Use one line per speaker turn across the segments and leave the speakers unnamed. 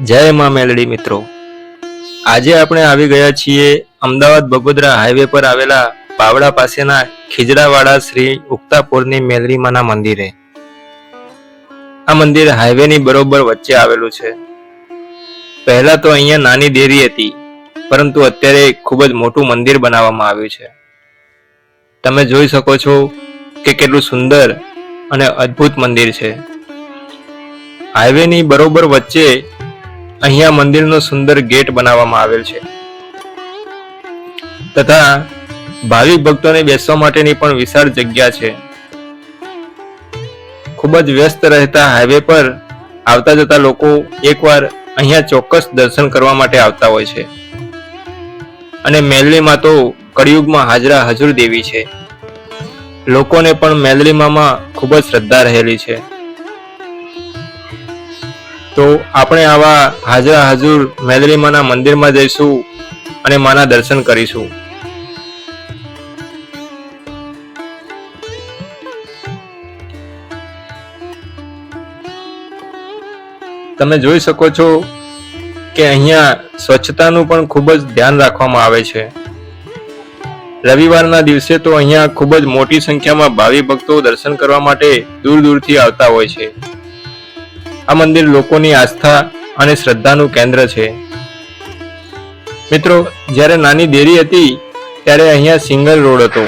જય માં મેલડી મિત્રો, આજે આપણે આવી ગયા છીએ અમદાવાદ બગોદરા હાઈવે પર આવેલા પાવડા પાસેના ખીજડાવાડા શ્રી ઉક્તાપુરની મેલડી માના મંદિરે. આ મંદિર હાઈવેની બરોબર વચ્ચે આવેલું છે. પહેલા તો અહીંયા નાની દેરી હતી, પરંતુ અત્યારે ખૂબ જ મોટું મંદિર બનાવવામાં આવ્યું છે. તમે જોઈ શકો છો કે કેટલું સુંદર અને અદ્ભુત મંદિર છે. હાઈવેની બરોબર વચ્ચે અહીંયા મંદિરનો સુંદર ગેટ બનાવવામાં આવેલ છે તથા ભાવિક ભક્તોને બેસવા માટેની પણ વિશાળ જગ્યા છે. ખૂબ જ વ્યસ્ત રહેતા હાઈવે પર આવતા જતા લોકો એકવાર અહીંયા ચોક્કસ દર્શન કરવા માટે આવતા હોય છે. અને મેલડીમાં તો કળિયુગમાં હાજરા હજુર દેવી છે. લોકોને પણ મેલડીમાં ખૂબ જ શ્રદ્ધા રહેલી છે. તો આપણે આવા હાજરા હજુર મેલડી માના મંદિરમાં જઈશું અને માના દર્શન કરીશું. તમે જોઈ શકો છો કે અહીંયા સ્વચ્છતાનું પણ ખૂબ જ ધ્યાન રાખવામાં આવે છે. રવિવારના દિવસે તો અહીંયા ખૂબ જ મોટી સંખ્યામાં ભાવિ ભક્તો દર્શન કરવા માટે દૂર દૂરથી આવતા હોય છે. આ મંદિર લોકોની આસ્થા અને શ્રદ્ધાનું કેન્દ્ર છે. મિત્રો, જ્યારે નાની દેરી હતી ત્યારે અહીંયા સિંગલ રોડ હતો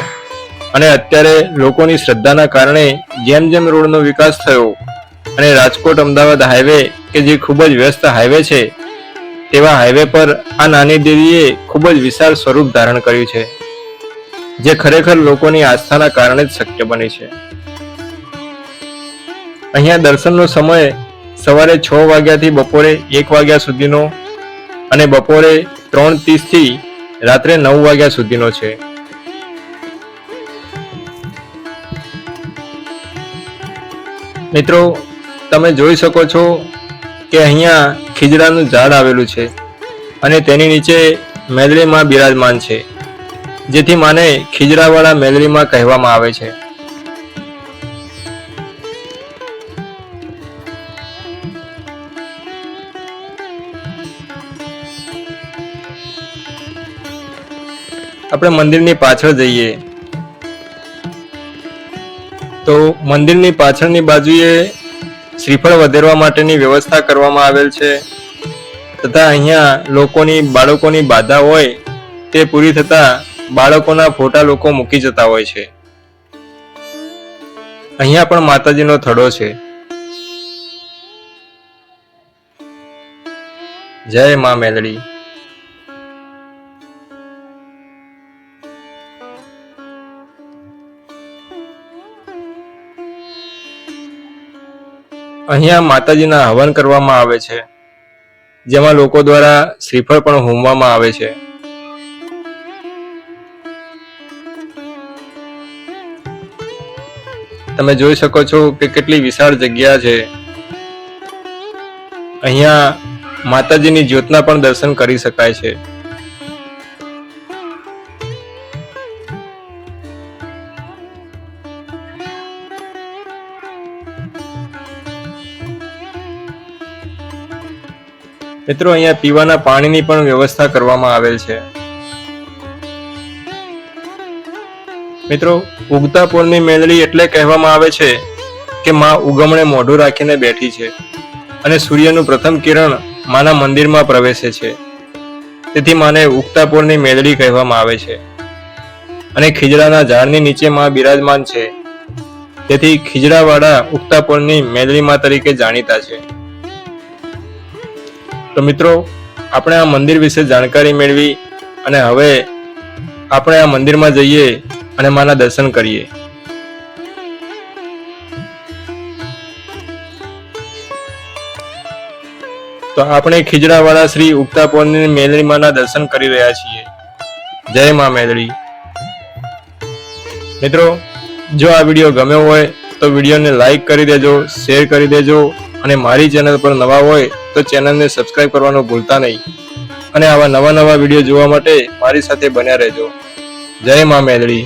અને અત્યારે લોકોની શ્રદ્ધાના કારણે જેમ જેમ રોડનો વિકાસ થયો અને રાજકોટ અમદાવાદ હાઈવે કે જે ખૂબ જ વ્યસ્ત હાઈવે છે તેવા હાઈવે પર આ નાની દેરીએ ખૂબ જ વિશાળ સ્વરૂપ ધારણ કર્યું છે, જે ખરેખર લોકોની આસ્થાના કારણે જ શક્ય બની છે. અહીંયા દર્શનનો સમય સવારે 6 વાગ્યાથી બપોરે 1 વાગ્યા સુધીનો અને બપોરે 3:30 થી રાત્રે 9 વાગ્યા સુધીનો છે. મિત્રો, તમે જોઈ શકો છો કે અહીંયા ખીજડાનું ઝાડ આવેલું છે અને તેની નીચે મેલડી માં બિરાજમાન છે, જેથી માને ખીજડાવાળા મેલડી માં કહેવામાં આવે છે. આપણે મંદિરની પાછળ જઈએ તો મંદિરની પાછળની બાજુએ શ્રીફળ વધેરવા માટેની વ્યવસ્થા કરવામાં આવેલ છે તથા અહીંયા બાળકોની બાધા હોય તે પૂરી થતા બાળકોના ફોટા લોકો મૂકી જતા હોય છે. અહીંયા પણ માતાજીનો થડો છે. જય માં મેલડી. અહીંયા માતાજીના હવન કરવામાં આવે છે, જેમાં લોકો દ્વારા શ્રીફળ પણ હોમવામાં આવે છે. તમે જોઈ શકો છો કે કેટલી વિશાળ જગ્યા છે. અહીંયા માતાજીની જ્યોતના પણ દર્શન કરી શકાય છે. મિત્રો, અહીંયા પીવાના પાણીની પણ વ્યવસ્થા કરવામાં આવેલ છે. મિત્રો, ઉગતાપુરની મેલડી એટલે કહેવામાં આવે છે કે માં ઉગમણે મોઢું રાખીને બેઠી છે અને સૂર્યનું પ્રથમ કિરણ માના મંદિરમાં પ્રવેશે છે. તેથી માને ઉગતાપુરની મેલડી કહેવામાં આવે છે. અને ખીજડાના ઝાડની નીચે માં બિરાજમાન છે, તેથી ખીજડાવાળા ઉગતાપુરની મેલડી માં તરીકે જાણીતા છે. તો મિત્રો, આપણે આ મંદિર વિશે જાણકારી મેળવી અને હવે આપણે આ મંદિરમાં જઈએ અને માના દર્શન કરીએ. તો આપણે ખીજડાવાળા શ્રી ઉક્તાપુરની મેલડી માના દર્શન કરી રહ્યા છીએ. જય માં મેલડી. મિત્રો, જો આ વિડીયો ગમ્યો હોય તો વિડીયોને લાઈક કરી દેજો, શેર કરી દેજો અને મારી ચેનલ પર નવા હોય તો ચેનલને સબસ્ક્રાઇબ કરવાનું ભૂલતા નહીં. અને આવા નવા વિડીયો જોવા માટે મારી સાથે બન્યા રહેજો. જય માં મેલડી.